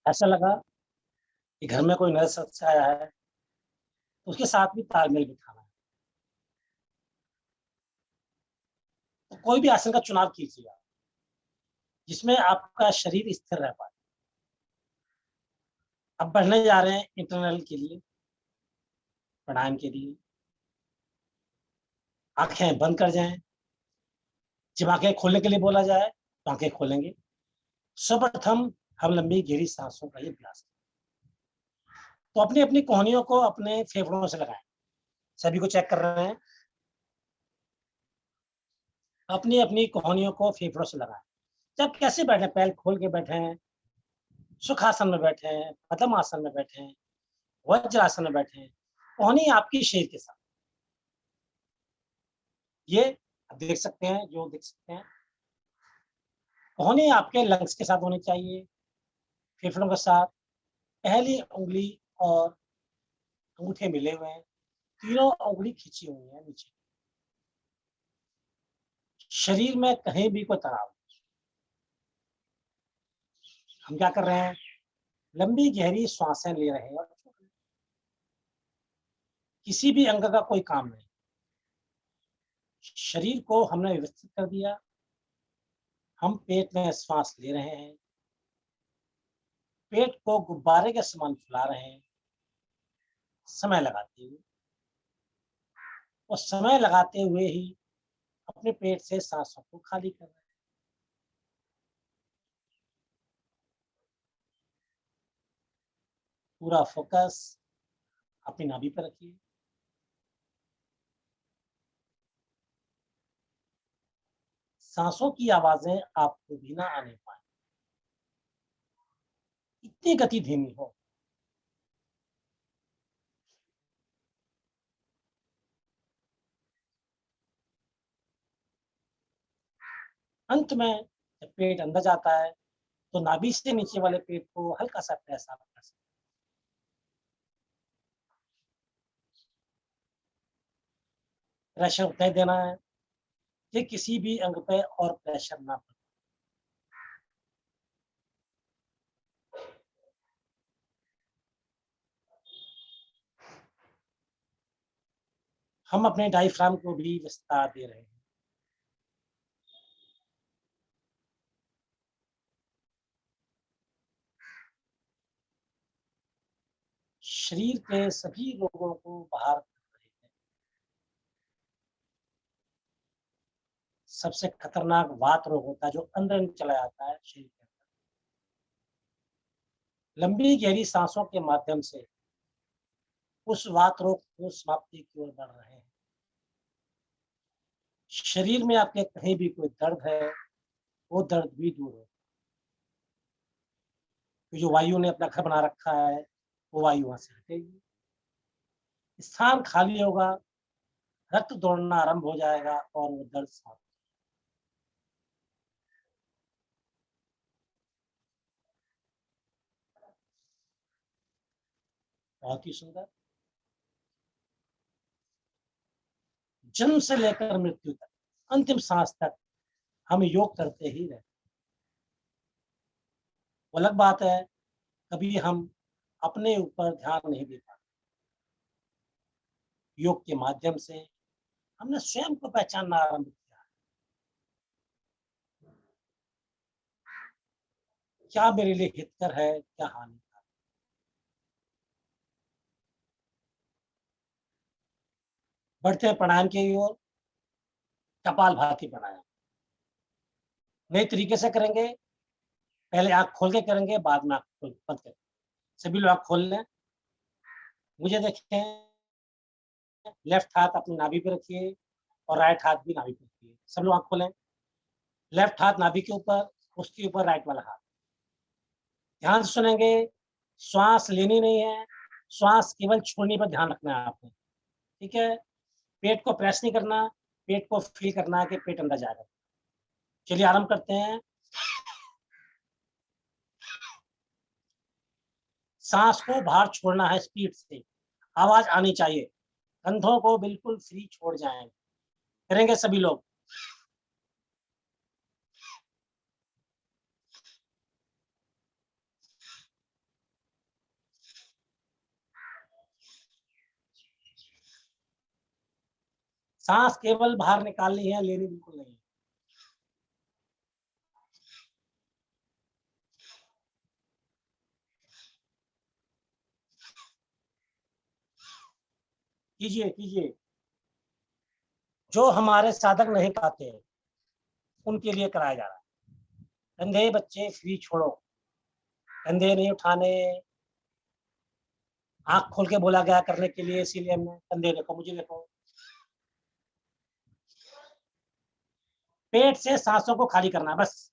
ऐसा लगा कि घर में कोई नया सदस्य आया है, तो उसके साथ भी तालमेल बिठाना है। तो कोई भी आसन का चुनाव कीजिए आप, जिसमें आपका शरीर स्थिर रह पाए। अब बढ़ने जा रहे हैं इंटरनल के लिए, प्राणायाम के लिए। आँखें बंद कर जाएँ। जब आँखें खोलने के लिए बोला जाए, तो आँखें खोलेंगे। सर्वप्रथम हम लंबी गहरी सांसों का ही अभ्यास करें। तो अपनी-अपनी कोहनियों को अपने फेफड़ों से लगाएँ। सभी को चेक कर रहे हैं। अपनी-अपनी कोहनियों को फेफड़ों से लगाएँ। जब कैसे बैठे, पैर खोल के बैठें, सुखासन में बैठें, पद्मासन में बैठें, वज्रासन में बैठें, कोहनी आपकी शरीर के साथ। ये आप देख सकते हैं, जो देख सकते हैं। कोहनी आपके लंग्स के साथ होनी चाहिए, फेफड़ों के साथ। पहली उँगली और अंगूठे मिले हुए हैं, तीनों उँगली खींची हुई है नीचे। शरीर में कहीं भी कोई तनाव नहीं। हम क्या कर रहे हैं? लंबी गहरी श्वासें ले रहे हैं और छोड़ रहे हैं। किसी भी अंग का कोई काम नहीं। शरीर को हमने व्यवस्थित कर दिया। हम पेट में श्वास ले रहे हैं। पेट को गुब्बारे के समान फुला रहे हैं, समय लगाते हुए। और समय लगाते हुए ही अपने पेट से सांसों को खाली कर रहे हैं। पूरा फोकस अपनी नाभि पर रखिए। सांसों की आवाजें आपको भी ना आने पाए, इतनी गति धीमी हो। अंत में जब पेट अंदर जाता है, तो नाभि से नीचे वाले पेट को हल्का सा प्रेस आप कर सकते हैं। प्रेशर उतना ही देना है कि किसी भी अंग पे और प्रेशर ना पड़े। हम अपने डायफ्राम को भी विस्तार दे रहे हैं। शरीर के सभी रोगों को बाहर कर रहे हैं। सबसे खतरनाक वात रोग होता है, जो अंदर चला जाता है शरीर के अंदर। लंबी गहरी सांसों के माध्यम से उस वात रोग को समाप्ति की ओर बढ़ रहे हैं। शरीर में आपके कहीं भी कोई दर्द है, वो दर्द भी दूर हो। तो जो वायु ने अपना घर बना रखा है, वो वायु वहां से हटेगी। स्थान खाली होगा, रक्त दौड़ना आरंभ हो जाएगा और वो दर्द समाप्त। बहुत ही सुंदर। जन्म से लेकर मृत्यु तक, अंतिम सांस तक हम योग करते ही रहते। वो अलग बात है, कभी हम अपने ऊपर ध्यान नहीं दे पाते। योग के माध्यम से हमने स्वयं को पहचानना आरंभ किया। क्या मेरे लिए हितकर है, क्या हानिकर। बढ़ते हैं प्राणायाम की ओर। कपाल भाती प्राणायाम नए तरीके से करेंगे। पहले आंख खोल के करेंगे, बाद में आंख खोल बंद करेंगे। सभी लोग आंख खोल लें। मुझे देखें। लेफ्ट हाथ अपनी नाभि पे रखिए और राइट हाथ भी नाभि पे रखिए। सब लोग आंख खोलें। लेफ्ट हाथ नाभि के ऊपर, उसके ऊपर राइट वाला हाथ। ध्यान से सुनेंगे। श्वास लेनी नहीं है, श्वास केवल छोड़ने पर ध्यान रखना है आपने। ठीक है। पेट को प्रेस नहीं करना, पेट को फील करना है कि पेट अंदर जाएगा। चलिए आरंभ करते हैं। सांस को बाहर छोड़ना है स्पीड से, आवाज आनी चाहिए। कंधों को बिल्कुल फ्री छोड़ जाएं। करेंगे सभी लोग। सांस केवल बाहर निकालनी है, लेनी बिल्कुल नहीं है। कीजिए कीजिए। जो हमारे साधक नहीं खाते हैं उनके लिए कराया जा रहा है। कंधे बच्चे फ्री छोड़ो, कंधे नहीं उठाने। आंख खोल के बोला गया करने के लिए, इसीलिए हमने कंधे देखो, मुझे देखो। पेट से सांसों को खाली करना है बस।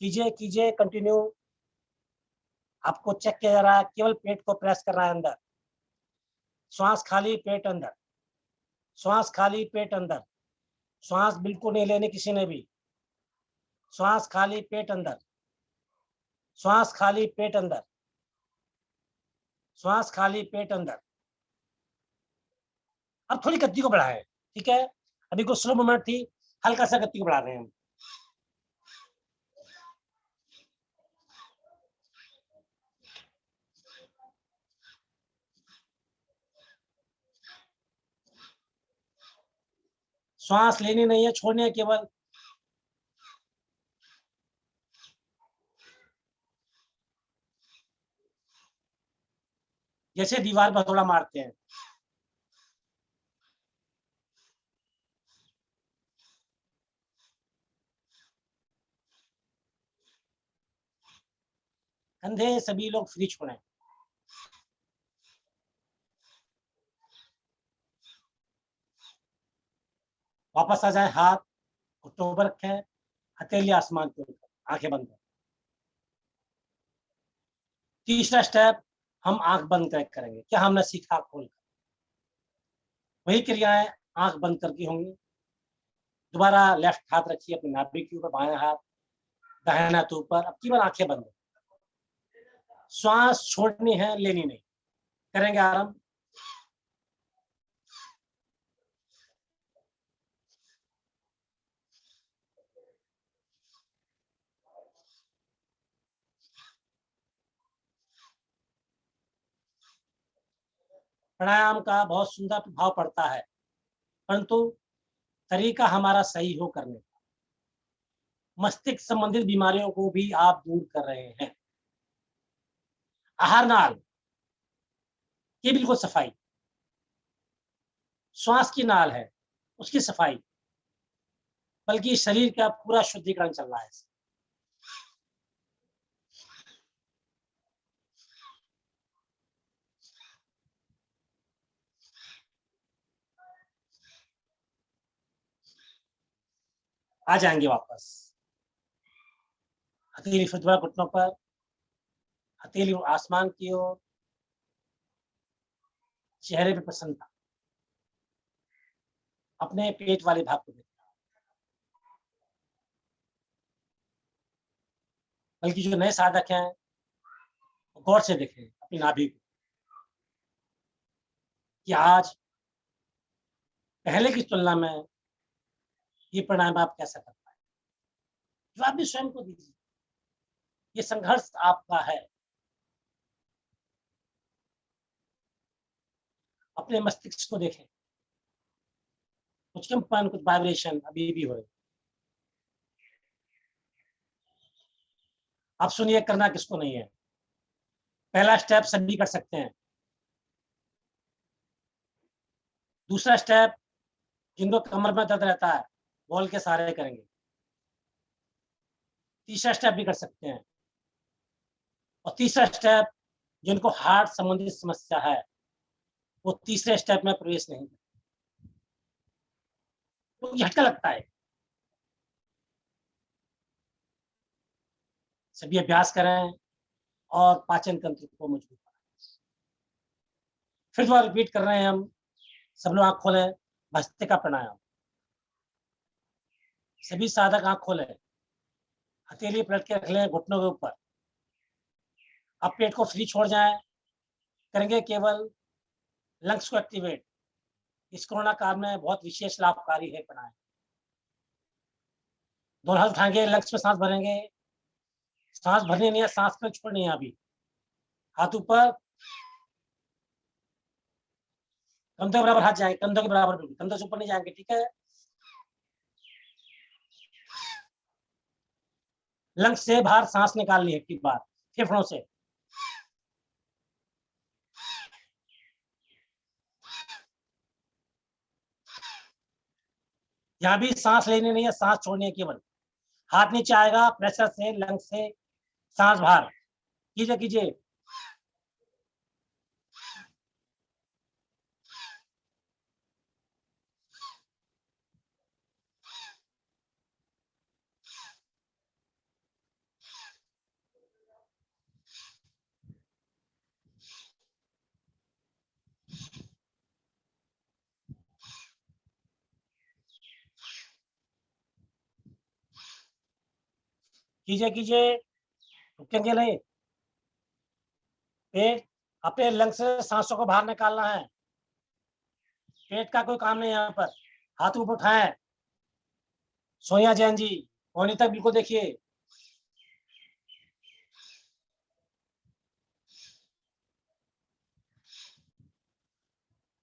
कीजिए कीजिए, कंटिन्यू। आपको चेक किया जा रहा है, केवल पेट को प्रेस करना है अंदर। श्वास खाली, पेट अंदर। श्वास खाली, पेट अंदर। श्वास बिल्कुल नहीं लेने किसी ने भी। श्वास खाली, पेट अंदर। श्वास खाली, पेट अंदर। श्वास खाली, पेट अंदर। अब थोड़ी गति को बढ़ाएं, ठीक है। अभी कुछ स्लो मूवमेंट थी, हल्का सा गति को बढ़ा रहे हैं हम। श्वास लेनी नहीं है, छोड़नी है केवल। जैसे दीवार पर हथौड़ा मारते हैं। कंधे सभी लोग फ्री छोड़ें। वापस आ जाए, हाथ घुटनों पर रखें, हथेली आसमान के ऊपर, आंखें बंद करें। तीसरा स्टेप, हम आंख बंद कर करेंगे। क्या हमने सीखा? खोल कर वही क्रियाएं आंख बंद करके होंगी। दोबारा लेफ्ट हाथ रखिए अपने नाभि के ऊपर, बायां हाथ, दाहिना हाथ ऊपर। अब की बार आंखें बंद। श्वास छोड़नी है, लेनी नहीं। करेंगे आराम। प्राणायाम का बहुत सुंदर प्रभाव पड़ता है, परंतु तरीका हमारा सही हो करने का। मस्तिष्क संबंधित बीमारियों को भी आप दूर कर रहे हैं। आहार नाल की बिल्कुल सफाई, श्वास की नाल है उसकी सफाई, बल्कि शरीर का पूरा शुद्धिकरण चल रहा है। आ जाएंगे वापस। हथेली फिर दोबारा घुटनों पर, हथेली आसमान की ओर, चेहरे पे प्रसन्नता, अपने पेट वाले भाग को देखना। बल्कि जो नए साधक हैं गौर से देखें अपनी नाभि को, कि आज पहले की तुलना में ये प्राणायाम आप कैसा कर पाए। जो आप भी स्वयं को दीजिए, ये संघर्ष आपका है। अपने मस्तिष्क को देखें, कुछ कंपन, कुछ वाइब्रेशन अभी भी हो रही। आप सुनिए, करना किसको नहीं है। पहला स्टेप सभी कर सकते हैं। दूसरा स्टेप, जिनको कमर में दर्द रहता है वॉल के सहारे करेंगे। तीसरा स्टेप भी कर सकते हैं। और तीसरा स्टेप, जिनको हार्ट संबंधित समस्या है वो तीसरे स्टेप में प्रवेश नहीं करते। तो झटका लगता है। सभी अभ्यास करें और पाचन तंत्र को मजबूत बनाएं। फिर दोबारा रिपीट कर रहे हैं हम। सब लोग आंख खोलें। भस्त्रिका प्राणायाम। सभी साधक आंख खोलें, हथेली पलट के रख लें घुटनों के ऊपर। अब पेट को फ्री छोड़ जाएं। करेंगे केवल लंग्स को एक्टिवेट। इस कोरोना काल में बहुत विशेष लाभकारी है प्राणायाम। दोनों हाथ उठाएंगे, लंग्स में सांस भरेंगे, सांस भरनी नहीं है, सांस पे छोड़नी है अभी। हाथ ऊपर, कंधों के बराबर हाथ जाएंगे, कंधों के बराबर, बिल्कुल कंधों से ऊपर नहीं जाएंगे, ठीक है। लंग्स से बाहर सांस निकालनी है एक बार, फेफड़ों से। यहाँ भी सांस लेनी नहीं है, सांस छोड़नी है केवल। हाथ नीचे आएगा, प्रेशर से लंग्स से सांस बाहर, कीजिए कीजिए। कीजिए कीजिए, रुकेंगे नहीं। पेट, अपने लंग्स से सांसों को बाहर निकालना है। पेट का कोई काम नहीं है यहाँ पर। हाथ ऊपर उठाएं। सोनिया जैन जी, कोहनी तक बिल्कुल देखिए।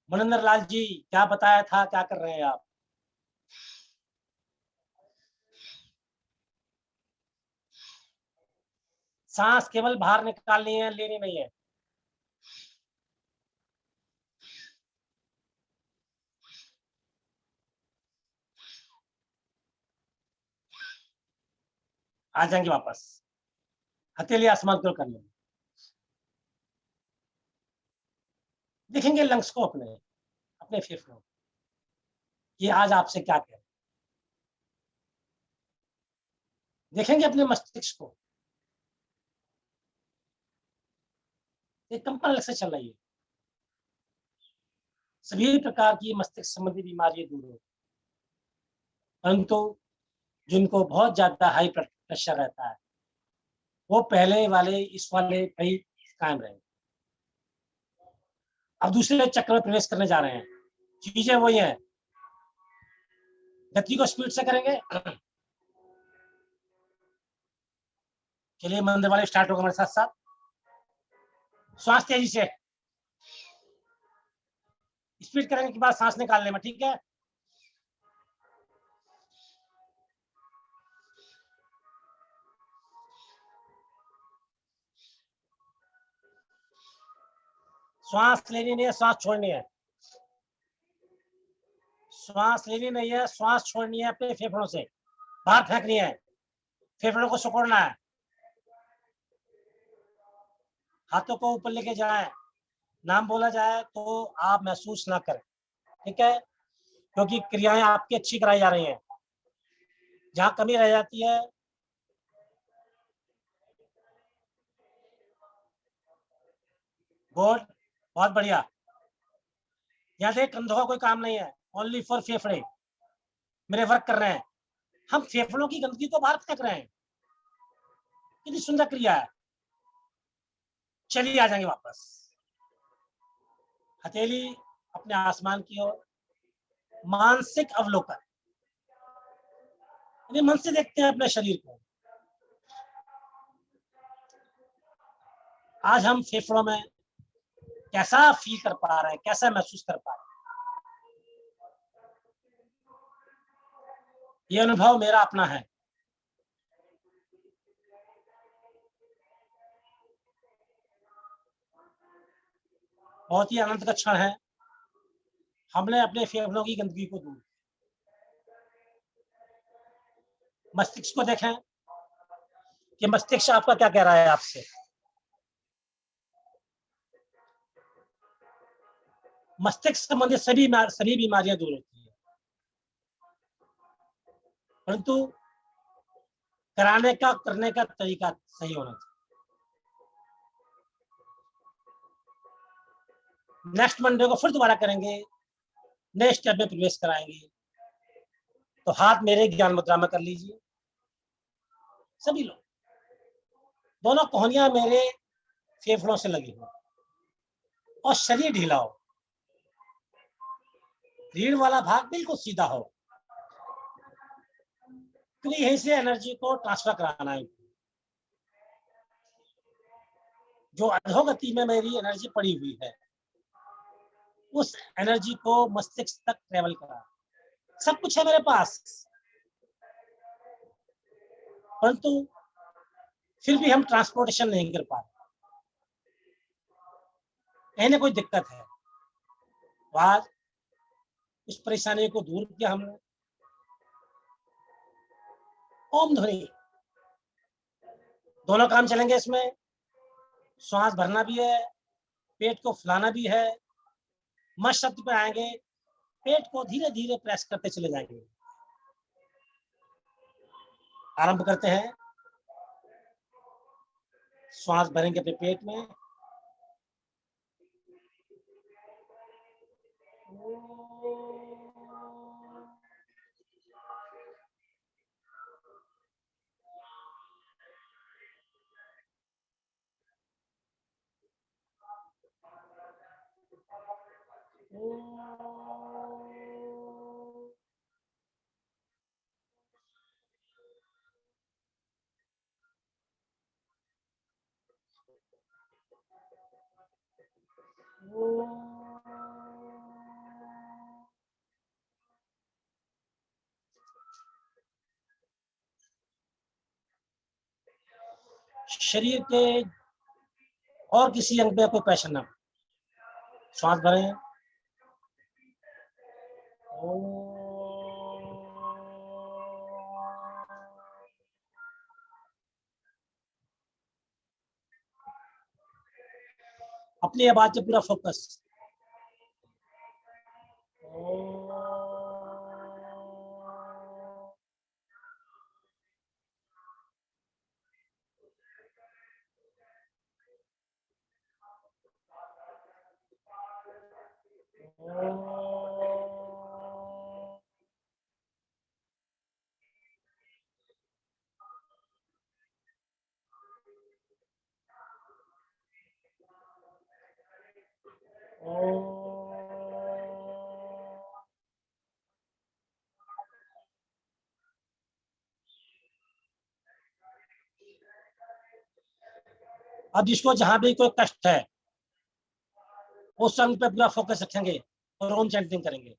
मनिंदर लाल जी, क्या बताया था, क्या कर रहे हैं आप? सांस केवल बाहर निकालनी है, लेनी नहीं है। आ जाएंगे वापस। हथेली आसमान की ओर कर लेंगे। देखेंगे लंग्स को, अपने अपने फेफड़ों, ये आज आपसे क्या कह रहे हैं। देखेंगे अपने मस्तिष्क को, ये कंपन अलग से चल रही है। सभी प्रकार की मस्तिष्क संबंधी बीमारियां दूर हो, परंतु जिनको बहुत ज्यादा हाई प्रेशर रहता है, वो पहले वाले इस वाले पे ही कायम रहे। अब दूसरे चक्र में प्रवेश करने जा रहे हैं। चीजें वही है, गति को स्पीड से करेंगे। चलिए मंदिर वाले स्टार्ट होगा हमारे साथ साथ। श्वास तेजी से, स्पीड करेंगे के बाद सांस निकालने में, ठीक है। श्वास लेनी नहीं है, श्वास छोड़नी है। श्वास लेनी नहीं है, श्वास छोड़नी है अपने फेफड़ों से, बाहर फेंकनी है। फेफड़ों को सिकोड़ना है। हाथों को ऊपर लेके जाए, नाम बोला जाए तो आप महसूस ना करें, ठीक है, क्योंकि क्रियाएं आपकी अच्छी कराई जा रही हैं। जहां कमी रह जाती है, गुड, बहुत बढ़िया। यहाँ देख, कंधों का कोई काम नहीं है, ओनली फॉर फेफड़े मेरे वर्क कर रहे हैं। हम फेफड़ों की गंदगी को बाहर फेंक रहे हैं। कितनी सुंदर क्रिया है। चलिए आ जाएंगे वापस। हथेली अपने आसमान की ओर, मानसिक अवलोकन, मन से देखते हैं अपने शरीर को। आज हम फेफड़ों में कैसा फील कर पा रहे हैं, कैसा महसूस कर पा रहे हैं, ये अनुभव मेरा अपना है। बहुत ही आनंद का क्षण है। हमने अपने फेफड़ों की गंदगी को दूर। मस्तिष्क को देखें कि मस्तिष्क आपका क्या कह रहा है आपसे। मस्तिष्क संबंधित सभी बीमारियां दूर होती है, परंतु कराने का, करने का तरीका सही होना चाहिए। नेक्स्ट मंडे को फिर दोबारा करेंगे, नए स्टेप में प्रवेश कराएंगे। तो हाथ मेरे ज्ञान मुद्रा में कर लीजिए, सभी लोग। दोनों कोहनियां मेरे फेफड़ों से लगी हो और शरीर ढीला हो, रीढ़ वाला भाग बिल्कुल सीधा हो, क्योंकि यहीं से एनर्जी को ट्रांसफर कराना है। जो अधोगति में मेरी एनर्जी पड़ी हुई है, उस एनर्जी को मस्तिष्क तक ट्रेवल करा। सब कुछ है मेरे पास, परंतु फिर भी हम ट्रांसपोर्टेशन नहीं कर पा रहे, कहीं ना कोई दिक्कत है। तो आज उस परेशानी को दूर किया हमने। ओम ध्वनि, दोनों काम चलेंगे इसमें। श्वास भरना भी है, पेट को फुलाना भी है। म शब्द पे आएंगे, पेट को धीरे धीरे प्रेस करते चले जाएंगे। आरंभ करते हैं। श्वास भरेंगे अपने पेट में। शरीर के और किसी अंग पे कोई प्रेशर ना। श्वास भरें। अपनी आवाज पे पूरा फोकस। अब जिसको जहां भी कोई कष्ट है, उस अंग पे पूरा फोकस रखेंगे और ओम चैंटिंग करेंगे।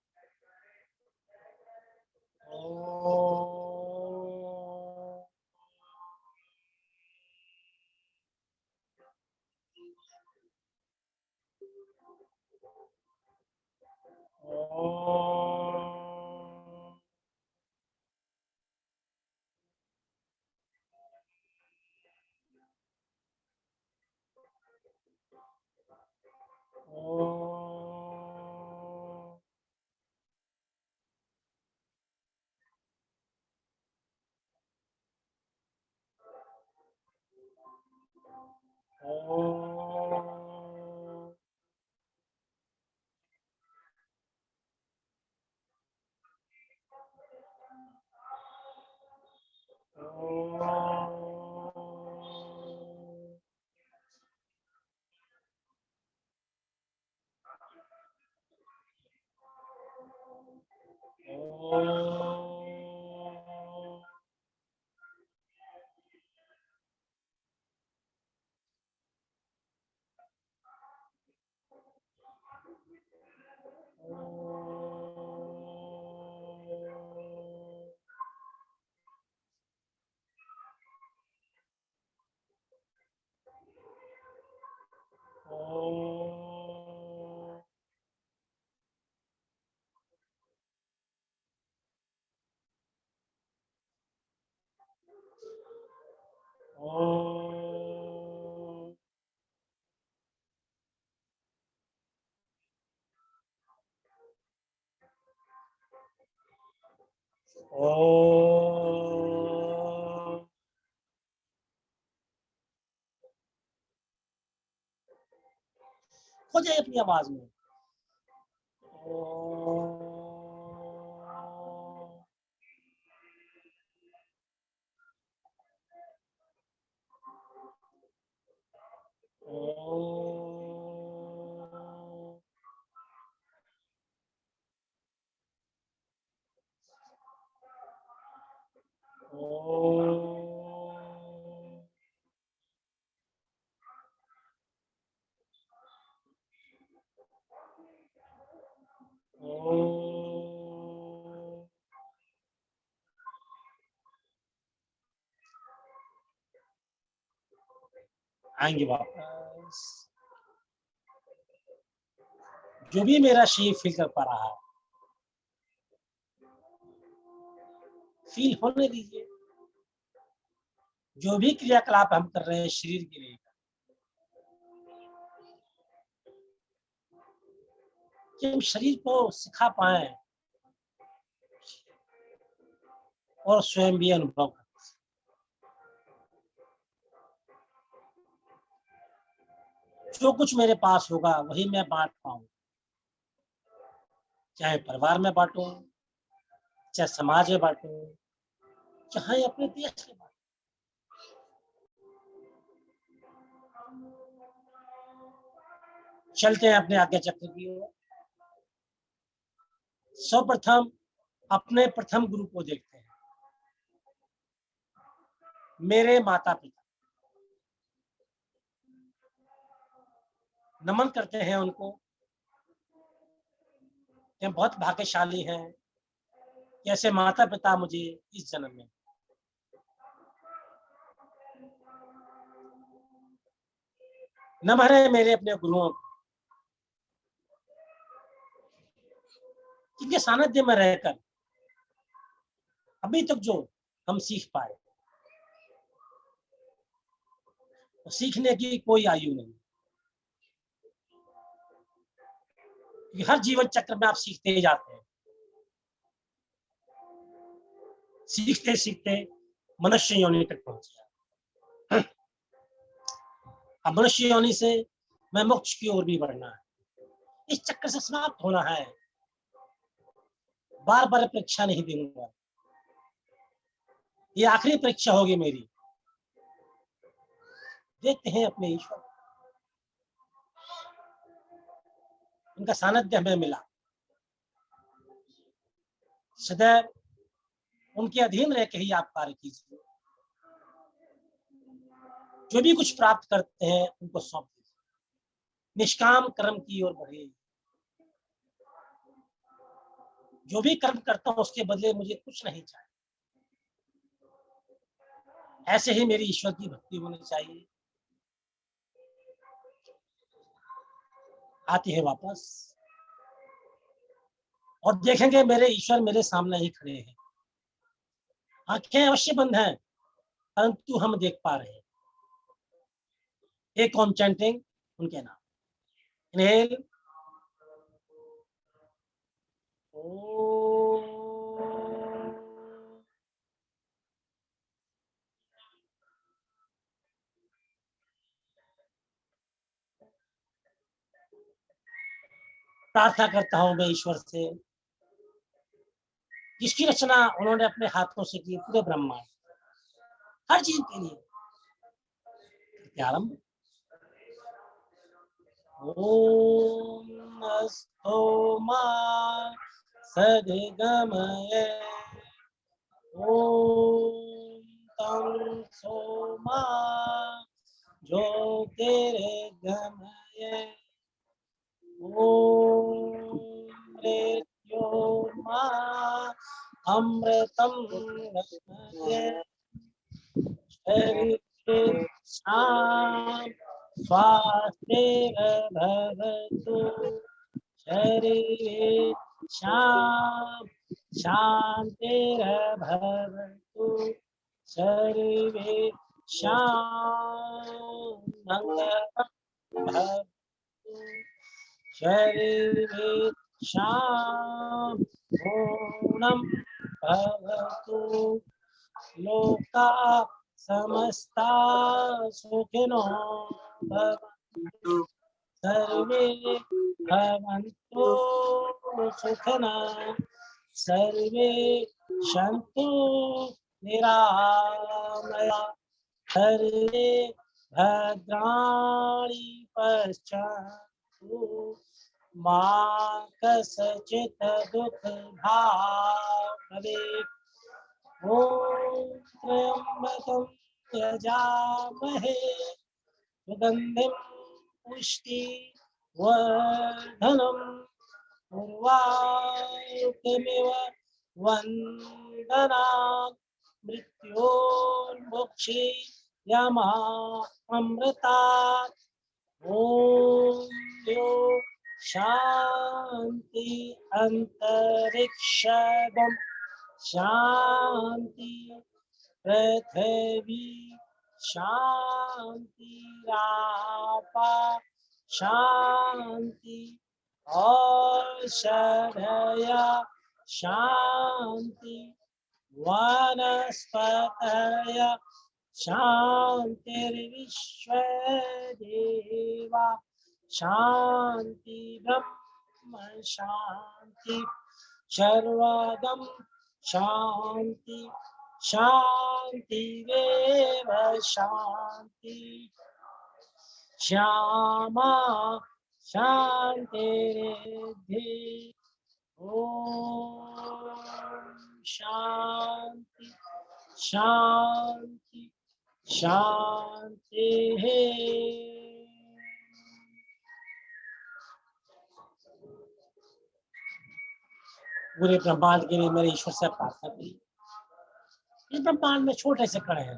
हो जाए अपनी आवाज में। ओम। आएंगे वापस। जो भी मेरा शरीर फील कर पा रहा है, फील होने दीजिए। जो भी क्रियाकलाप हम कर रहे हैं शरीर के लिए, कि हम शरीर को सिखा पाए और स्वयं भी अनुभव करें। जो कुछ मेरे पास होगा वही मैं बांट पाऊं, चाहे परिवार में बांटूं, चाहे समाज में बांटूं, चाहे अपने देश में बांटूं। चलते हैं अपने आज्ञा चक्र की ओर। सर्वप्रथम अपने प्रथम गुरु को देखते हैं, मेरे माता पिता। नमन करते हैं उनको। हम बहुत भाग्यशाली हैं कि ऐसे माता पिता मुझे इस जन्म में। नमन है मेरे अपने गुरुओं को, जिनके सानिध्य में रहकर अभी तक जो हम सीख पाए, तो सीखने की कोई आयु नहीं। हर जीवन चक्र में आप सीखते ही जाते हैं। सीखते सीखते मनुष्य योनि तक पहुंच गया। अब मनुष्य योनि से मैं मोक्ष की ओर भी बढ़ना है, इस चक्र से समाप्त होना है। बार बार परीक्षा नहीं दूंगा, ये आखिरी परीक्षा होगी मेरी। देखते हैं अपने ईश्वर, उनका सानिध्य हमें मिला। सदैव उनके अधीन रह के ही आप कार्य कीजिए। जो भी कुछ प्राप्त करते हैं उनको सौंप दीजिए। निष्काम कर्म की ओर बढ़े। जो भी कर्म करता हूं उसके बदले मुझे कुछ नहीं चाहिए। ऐसे ही मेरी ईश्वर की भक्ति होनी चाहिए। आती है वापस और देखेंगे मेरे ईश्वर मेरे सामने ही खड़े हैं। आंखें अवश्य बंद हैं, परंतु हम देख पा रहे हैं। एक ओम चैंटिंग उनके नाम। इनहेल, प्रार्थना करता हूं मैं ईश्वर से, जिसकी रचना उन्होंने अपने हाथों से की, पूरे ब्रह्मांड, हर चीज के लिए। आरंभ। ओम अस्तो मा सद्गमय। ओम तं सोमा ज्योतिर्गमय। ओम मृत्योर्मा अमृतं गमय। शाम स्वास्तिर्भवतु शरीरे। शाम शान्तिर्भवतु शरीरे। शाम मंगलं भवतु शरीरे। शाम पूर्णं भवतु। लोका समस्ता सुखिनो भवन्तु। सर्वे भवन्तु सुखिनः। सर्वे सन्तु निरामया। सर्वे भद्राणि पश्यन्तु मा कश्चित् दुःखभाग् भवेत्। ओम त्र्यंबकं यजामहे सुगंधिं पुष्टिवर्धनम् पूर्वायुक्तमिव वन्दनात् मृत्योर्मुक्षे यमामृतात्। ॐ यो शान्ति अन्तरिक्षगं शान्ति पृथिवी शान्तिरापा शान्ति औषधया शान्ति वनस्पतय शान्तिर्विश्वे देवा शान्ति ब्रह्म शान्ति सर्वगं शान्ति शान्तिरेव शान्ति श्यामा शान्तिरेधि। ओम शांति शांति शांति है। पूरे ब्रह्मांड के लिए मेरे ईश्वर से प्रार्थना करी। इस ब्रह्मांड में छोटे से कण हैं,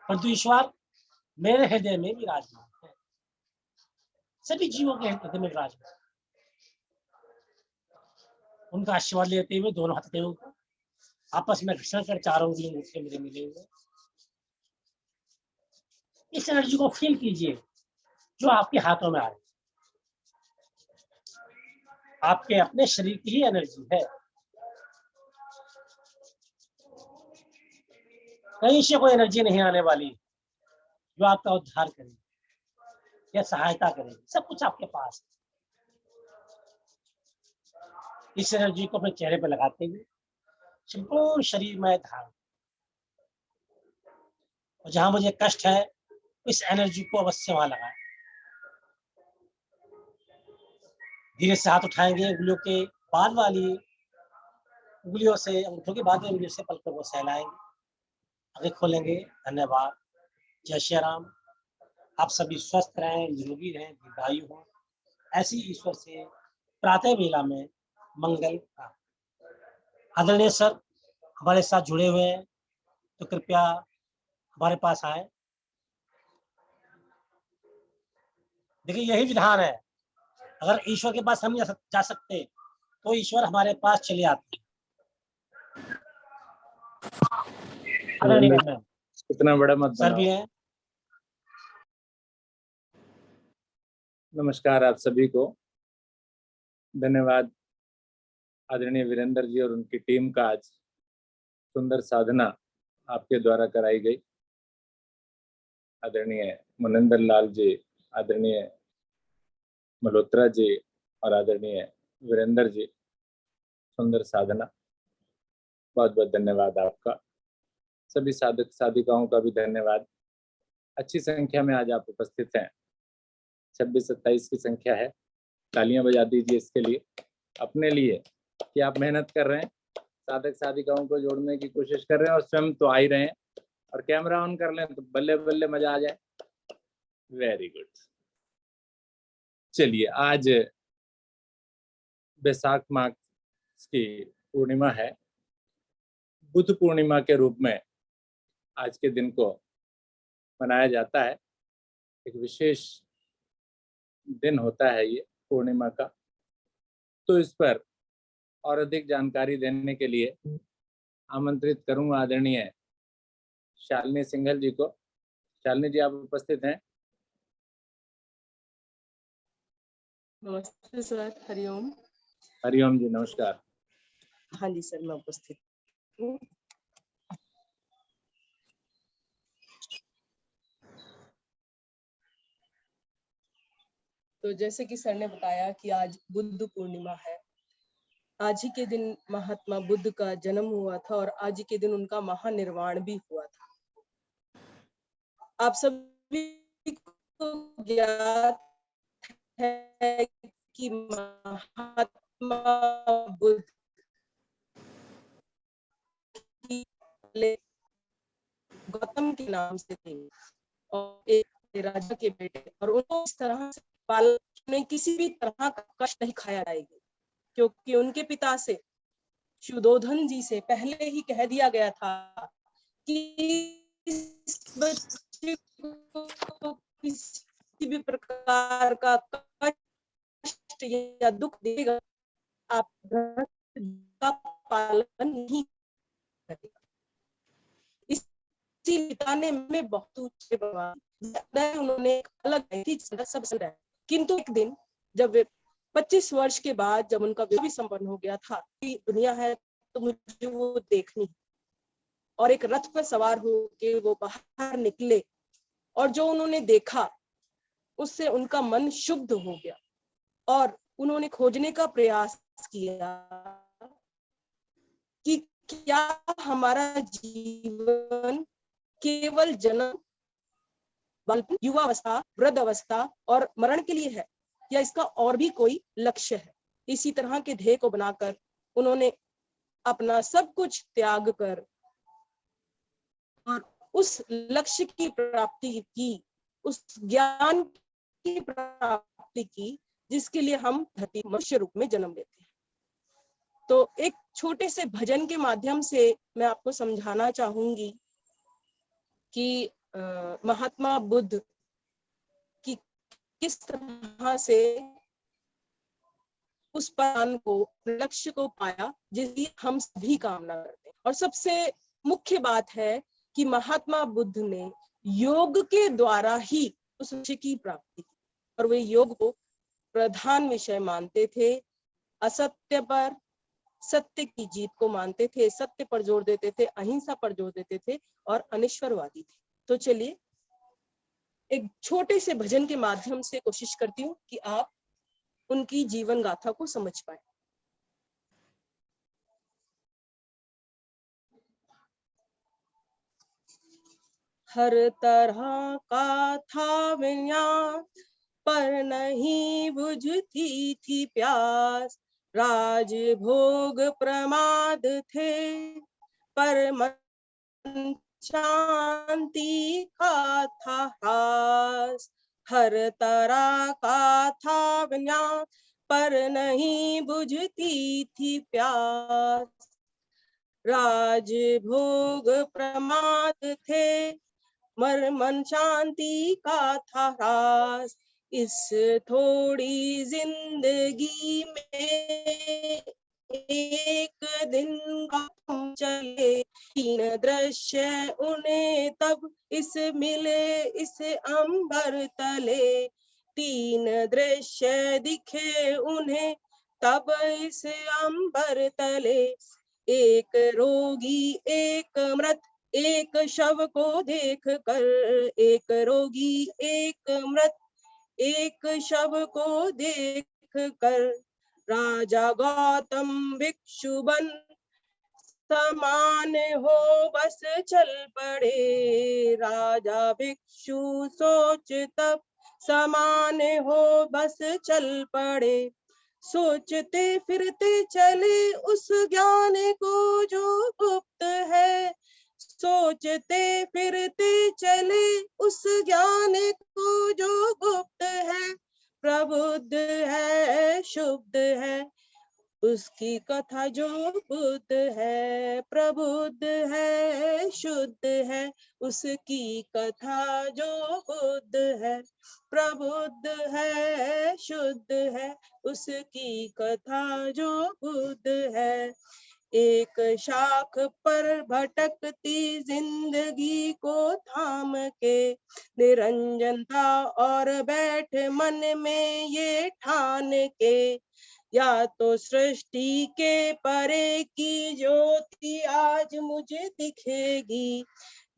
परंतु ईश्वर मेरे हृदय में विराजमान है, सभी जीवों के हृदय में विराजमान। उनका आशीर्वाद लेते हुए दोनों हाथ को आपस में घर्षण कर चारों उंगलियों मुट्ठी मेरे मिले हुए। इस एनर्जी को फील कीजिए जो आपके हाथों में आ रही है। आपके अपने शरीर की ही एनर्जी है, कहीं से कोई एनर्जी नहीं आने वाली जो आपका उद्धार करेगी या सहायता करेगी। सब कुछ आपके पास है। इस एनर्जी को अपने चेहरे पर लगाते हुए संपूर्ण शरीर में धारण, और जहां मुझे कष्ट है इस एनर्जी को अवश्य वहां लगाएं। धीरे से हाथ उठाएंगे, उंगलियों के बाद वाली उंगलियों से, अंगूठों के बाद वाली उंगलियों से पलकों को सहलाएंगे, आंखें खोलेंगे। धन्यवाद। जय श्री राम। आप सभी स्वस्थ रहें, निरोगी रहें, दीर्घायु हो, ऐसी ईश्वर से प्रातः वेला में मंगल प्राप्त। आदरणीय सर हमारे साथ जुड़े हुए हैं, तो कृपया हमारे पास आए। देखिए यही विधान है, अगर ईश्वर के पास हम जा सकते तो ईश्वर हमारे पास चले आते। इतना बड़ा मत सर भी है। नमस्कार आप सभी को, धन्यवाद आदरणीय वीरेंद्र जी और उनकी टीम का। आज सुंदर साधना आपके द्वारा कराई गई। आदरणीय मुनिंदर लाल जी, आदरणीय मल्होत्रा जी और आदरणीय वीरेंद्र जी, सुंदर साधना, बहुत बहुत धन्यवाद आपका। सभी साधक साधिकाओं का भी धन्यवाद। अच्छी संख्या में आज आप उपस्थित हैं, 26-27 की संख्या है। तालियां बजा दीजिए इसके लिए, अपने लिए कि आप मेहनत कर रहे हैं, साधक साधिकाओं को जोड़ने की कोशिश कर रहे हैं और स्वयं तो आ ही रहे हैं, और कैमरा ऑन कर लें तो बल्ले बल्ले मजा आ जाए। Very good. चलिए, आज बैसाख मास की पूर्णिमा है। बुद्ध पूर्णिमा के रूप में आज के दिन को मनाया जाता है। एक विशेष दिन होता है ये पूर्णिमा का। तो इस पर और अधिक जानकारी देने के लिए आमंत्रित करूंगा आदरणीय शालिनी सिंघल जी को। शालिनी जी, आप उपस्थित हैं? नमस्ते सर। हरिओम। हरिओम जी, नमस्कार। हाँ जी सर, मैं उपस्थित हूँ। तो जैसे कि सर ने बताया कि आज बुद्ध पूर्णिमा है। आज ही के दिन महात्मा बुद्ध का जन्म हुआ था और आज ही के दिन उनका महानिर्वाण भी हुआ था। आप सभी को ज्ञात है कि महात्मा बुद्ध गौतम के नाम से थे और एक राजा के बेटे, और उनको इस तरह से पालन में किसी भी तरह का कष्ट नहीं खाया जाएगी, क्योंकि उनके पिता से शुद्धोधन जी से पहले ही कह दिया गया था कि इस बच्चे को किसी भी प्रकार का कष्ट या दुख देगा, आप का पालन नहीं करेगा। इसी पिता ने में बहुत ऊंचे उन्होंने एक अलग सब सुना है। किंतु एक दिन जब वे 25 वर्ष के बाद जब उनका विवाह भी संपन्न हो गया था कि दुनिया है तो मुझे वो देखनी, और एक रथ पर सवार होके वो बाहर निकले और जो उन्होंने देखा उससे उनका मन शुद्ध हो गया और उन्होंने खोजने का प्रयास किया कि क्या हमारा जीवन केवल जन्म, बालपन, युवावस्था, वृद्ध अवस्था और मरण के लिए है या इसका और भी कोई लक्ष्य है। इसी तरह के ध्येय को बनाकर उन्होंने अपना सब कुछ त्याग कर और उस लक्ष्य की प्राप्ति की, उस ज्ञान की प्राप्ति की जिसके लिए हम धरती मनुष्य रूप में जन्म लेते हैं। तो एक छोटे से भजन के माध्यम से मैं आपको समझाना चाहूंगी कि महात्मा बुद्ध की किस तरह से उस पान को, लक्ष्य को पाया जिसकी हम सभी कामना करते हैं। और सबसे मुख्य बात है कि महात्मा बुद्ध ने योग के द्वारा ही उस लक्ष्य की प्राप्ति की और वे योग को प्रधान विषय मानते थे। असत्य पर सत्य की जीत को मानते थे, सत्य पर जोर देते थे, अहिंसा पर जोर देते थे और अनिश्वरवादी थे। तो चलिए एक छोटे से भजन के माध्यम से कोशिश करती हूँ कि आप उनकी जीवन गाथा को समझ पाए। हर तरह का था विन्यास पर नहीं बुझती थी प्यास, राज भोग प्रमाद थे पर मन शांति का था हास। हर तरह का था विन्यास पर नहीं बुझती थी प्यास, राज भोग प्रमाद थे मर मन शांति का था रास। इस थोड़ी जिंदगी में एक दिन काम चले, तीन दृश्य उन्हें तब इस मिले इस अंबर तले, तीन दृश्य दिखे उन्हें तब इस अंबर तले, एक रोगी एक मृत एक शव को देख कर, एक रोगी एक मृत एक शव को देख कर, राजा गौतम भिक्षु बन समान हो बस चल पड़े, राजा भिक्षु सोच तब समान हो बस चल पड़े, सोचते फिरते चले उस ज्ञान को जो गुप्त है, सोचते फिरते चले उस ज्ञान को जो गुप्त है, प्रबुद्ध है शुद्ध है उसकी कथा जो बुद्ध है, प्रबुद्ध है शुद्ध है उसकी कथा जो बुद्ध है, प्रबुद्ध है शुद्ध है उसकी कथा जो बुद्ध है। एक शाख पर भटकती जिंदगी को थाम के, निरंजनता और बैठ मन में ये ठान के, या तो सृष्टि के परे की ज्योति आज मुझे दिखेगी,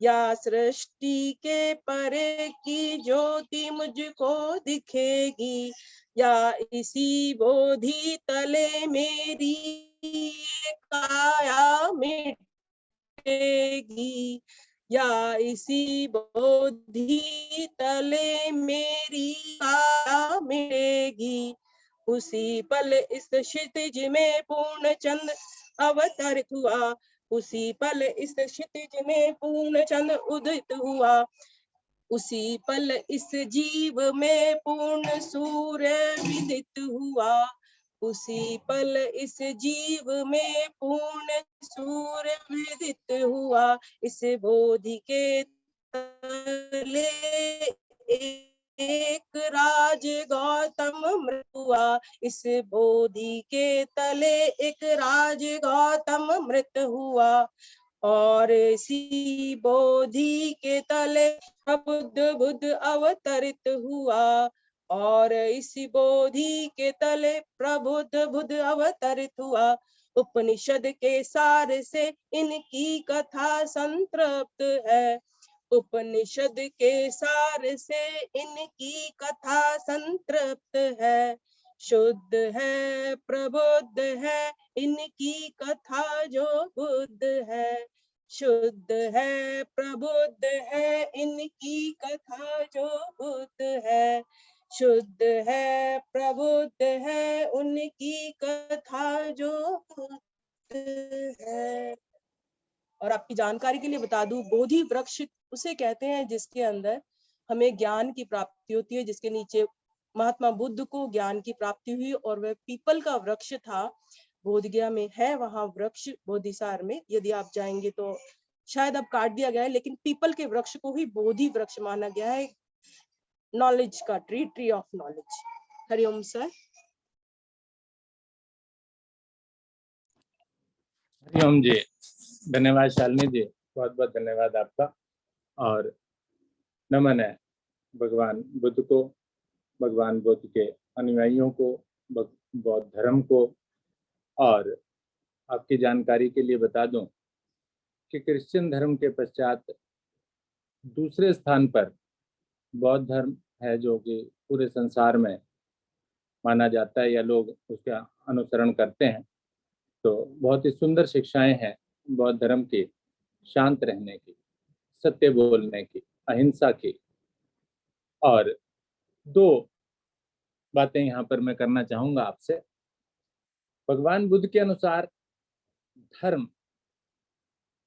या सृष्टि के परे की ज्योति मुझको दिखेगी, या इसी बोधि तले मेरी काया मिटेगी, या इसी बोधि तले मेरी काया मिटेगी। उसी पल इस क्षितिज में पूर्ण चंद्र अवतरित हुआ, उसी पल इस क्षितिज में पूर्ण चंद्र उदित हुआ, उसी पल इस जीव में पूर्ण सूर्य विदित हुआ, उसी पल इस जीव में पूर्ण सूर्य विदित हुआ। इस बोधि के तले एक राज गौतम मृत हुआ, इस बोधि के तले एक राज गौतम मृत हुआ। और इसी बोधि के तले बुद्ध अवतरित हुआ, और इसी बोधि के तले प्रबुद्ध बुद्ध अवतरित हुआ। उपनिषद के सार से इनकी कथा संतृप्त है, उपनिषद के सार से इनकी कथा संतृप्त है। शुद्ध है प्रबुद्ध है इनकी कथा जो बुद्ध है, शुद्ध है प्रबुद्ध है इनकी कथा जो बुद्ध है, शुद्ध है प्रबुद्ध है उनकी कथा जो बुद्ध है। और आपकी जानकारी के लिए बता दूं, बोधि वृक्ष उसे कहते हैं जिसके अंदर हमें ज्ञान की प्राप्ति होती है, जिसके नीचे महात्मा बुद्ध को ज्ञान की प्राप्ति हुई, और वह पीपल का वृक्ष था। बोधगया में है वहां वृक्ष, बोधिसार में यदि आप जाएंगे तो शायद अब काट दिया गया है, लेकिन पीपल के वृक्ष को ही बोधि वृक्ष माना गया है, नॉलेज का tree, tree of knowledge. Hariom sir. Hariom ji, धन्यवाद शालिनी जी, बहुत बहुत धन्यवाद आपका। और नमन है भगवान बुद्ध को, भगवान बुद्ध के अनुयायियों को, बौद्ध धर्म को। और आपकी जानकारी के लिए बता दूं कि क्रिश्चियन धर्म के पश्चात दूसरे स्थान पर बौद्ध धर्म है, जो कि पूरे संसार में माना जाता है या लोग उसका अनुसरण करते हैं। तो बहुत ही सुंदर शिक्षाएं हैं बौद्ध धर्म की, शांत रहने की, सत्य बोलने की, अहिंसा की। और दो बातें यहाँ पर मैं करना चाहूंगा आपसे। भगवान बुद्ध के अनुसार धर्म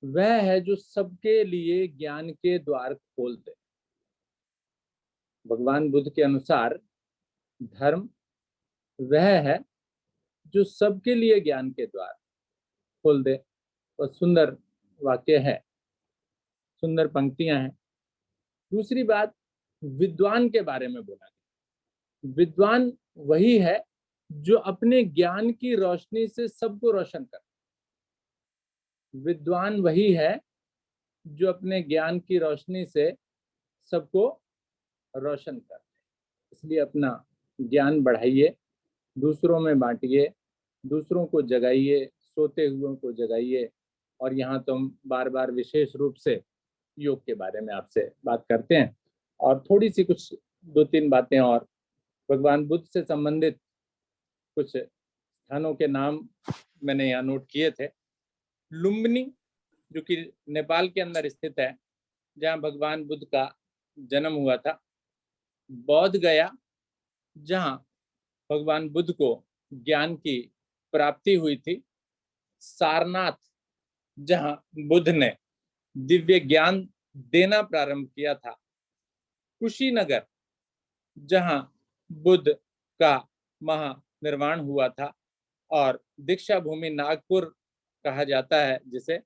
वह है जो सबके लिए ज्ञान के द्वार खोल दे। भगवान बुद्ध के अनुसार धर्म वह है जो सबके लिए ज्ञान के द्वार खोल दे। और सुंदर वाक्य है, सुंदर पंक्तियां हैं। दूसरी बात, विद्वान के बारे में बोला गया। विद्वान वही है जो अपने ज्ञान की रोशनी से सबको रोशन करे। विद्वान वही है जो अपने ज्ञान की रोशनी से सबको रोशन करे। इसलिए अपना ज्ञान बढ़ाइए, दूसरों में बांटिए, दूसरों को जगाइए, सोते हुओं को जगाइए। और यहाँ तो हम बार बार विशेष रूप से योग के बारे में आपसे बात करते हैं। और थोड़ी सी कुछ 2-3 बातें और भगवान बुद्ध से संबंधित कुछ स्थानों के नाम मैंने यहाँ नोट किए थे। लुम्बिनी, जो कि नेपाल के अंदर स्थित है, जहाँ भगवान बुद्ध का जन्म हुआ था। बोध गया, जहाँ भगवान बुद्ध को ज्ञान की प्राप्ति हुई थी। सारनाथ, जहाँ बुद्ध ने दिव्य ज्ञान देना प्रारंभ किया था। कुशीनगर, जहाँ बुद्ध का महानिर्वाण हुआ था। और दीक्षा भूमि नागपुर कहा जाता है जिसे,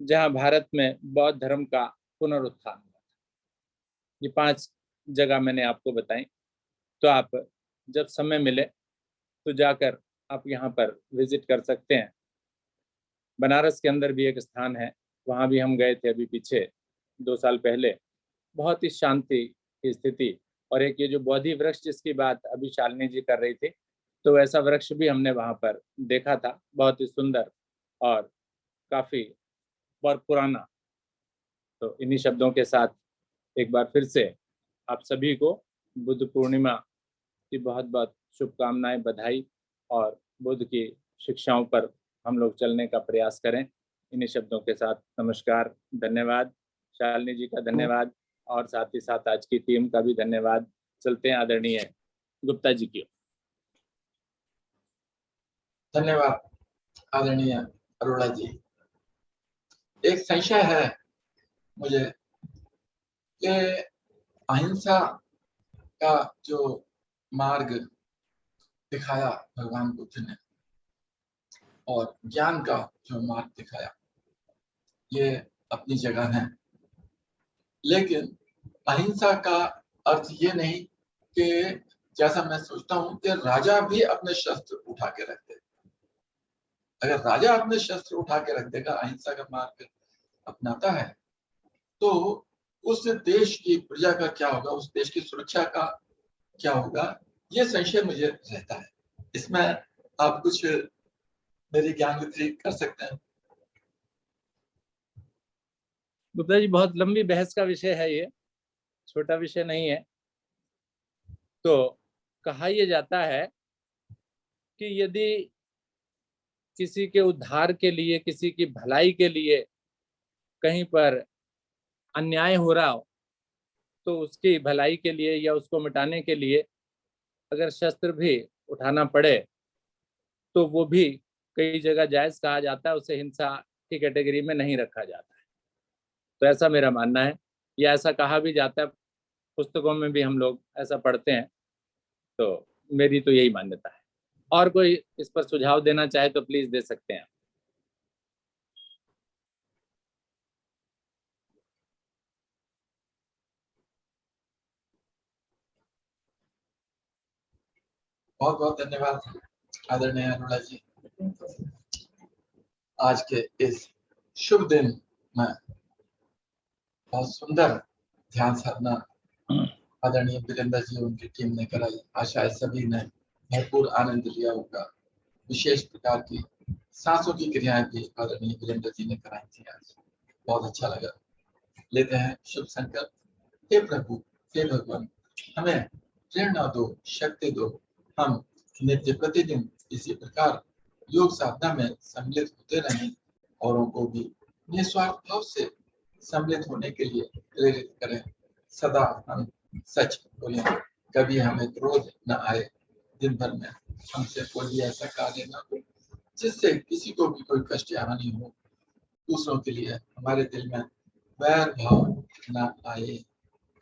जहाँ भारत में बौद्ध धर्म का पुनरुत्थान हुआ था। ये 5 जगह मैंने आपको बताई। तो आप जब समय मिले तो जाकर आप यहाँ पर विजिट कर सकते हैं। बनारस के अंदर भी एक स्थान है, वहाँ भी हम गए थे अभी पीछे 2 साल पहले। बहुत ही शांति की स्थिति। और एक ये जो बोधि वृक्ष जिसकी बात अभी शालिनी जी कर रही थी, तो वैसा वृक्ष भी हमने वहाँ पर देखा था, बहुत ही सुंदर और काफी और पुराना। तो इन्हीं शब्दों के साथ एक बार फिर से आप सभी को बुद्ध पूर्णिमा की बहुत बहुत शुभकामनाएं, बधाई। और बुद्ध की शिक्षाओं पर हम लोग चलने का प्रयास करें। इन्हीं शब्दों के साथ नमस्कार, धन्यवाद। शालिनी जी का धन्यवाद, और साथ ही साथ आज की टीम का भी धन्यवाद। चलते हैं आदरणीय गुप्ता जी की। धन्यवाद आदरणीय अरोड़ा जी। एक संशय है मुझे कि अहिंसा का जो मार्ग दिखाया भगवान बुद्ध ने और ज्ञान का जो मार्ग दिखाया, ये अपनी जगह है। लेकिन अहिंसा का अर्थ ये नहीं कि, जैसा मैं सोचता हूं कि राजा भी अपने शस्त्र उठा के रख दे। अगर राजा अपने शस्त्र उठा के रख देगा, अहिंसा का मार्ग अपनाता है, तो उस देश की प्रजा का क्या होगा, उस देश की सुरक्षा का क्या होगा, ये संशय मुझे रहता है। इसमें आप कुछ मेरी ज्ञान वृद्धि कर सकते हैं। गुप्ता जी, बहुत लंबी बहस का विषय है, ये छोटा विषय नहीं है। तो कहा यह जाता है कि यदि किसी के उद्धार के लिए, किसी की भलाई के लिए कहीं पर अन्याय हो रहा हो, तो उसकी भलाई के लिए या उसको मिटाने के लिए अगर शस्त्र भी उठाना पड़े तो वो भी कई जगह जायज कहा जाता है, उसे हिंसा की कैटेगरी में नहीं रखा जाता है। तो ऐसा मेरा मानना है, या ऐसा कहा भी जाता है, पुस्तकों में भी हम लोग ऐसा पढ़ते हैं। तो मेरी तो यही मान्यता है। और कोई इस पर सुझाव देना चाहे तो प्लीज दे सकते हैं। बहुत बहुत धन्यवाद आदरणीय अरुणा जी। आज के इस शुभ दिन में बहुत सुंदर ध्यान साधना आदरणीय वीरेंद्र जी उनकी टीम ने कराई। आशा सभी ने भरपूर आनंद लिया होगा। विशेष प्रकार की सांसों की क्रियाएं भी आदरणीय वीरेंद्र जी ने कराई थी। आज बहुत अच्छा लगा। लेते हैं शुभ संकल्प। हे प्रभु, हे भगवान, हमें प्रेरणा दो, शक्ति दो। हम नित्य प्रतिदिन इसी प्रकार योग साधना में सम्मिलित होते रहें, औरों को भी निस्वार्थ भाव से सम्मिलित होने के लिए प्रेरित करें। सदा हम सच बोलें, कभी हमें क्रोध न आए। दिन भर में हमसे कोई भी ऐसा कार्य न हो जिससे किसी को भी कोई कष्ट या हानि हो। दूसरों के लिए हमारे दिल में वैर भाव न आए।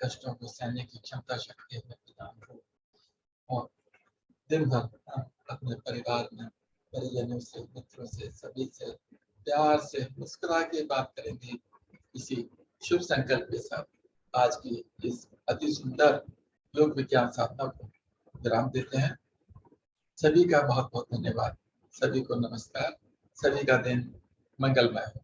कष्टों को सहने की क्षमता शक्ति हमें प्रदान हो। और दिन भर हम अपने परिवार में परिजनों से, मित्रों से, सभी से प्यार से मुस्कुरा के बात करेंगे। इसी शुभ संकल्प के साथ आज की इस अति सुंदर योग विज्ञान साधना को विराम देते हैं। सभी का बहुत बहुत धन्यवाद। सभी को नमस्कार। सभी का दिन मंगलमय हो।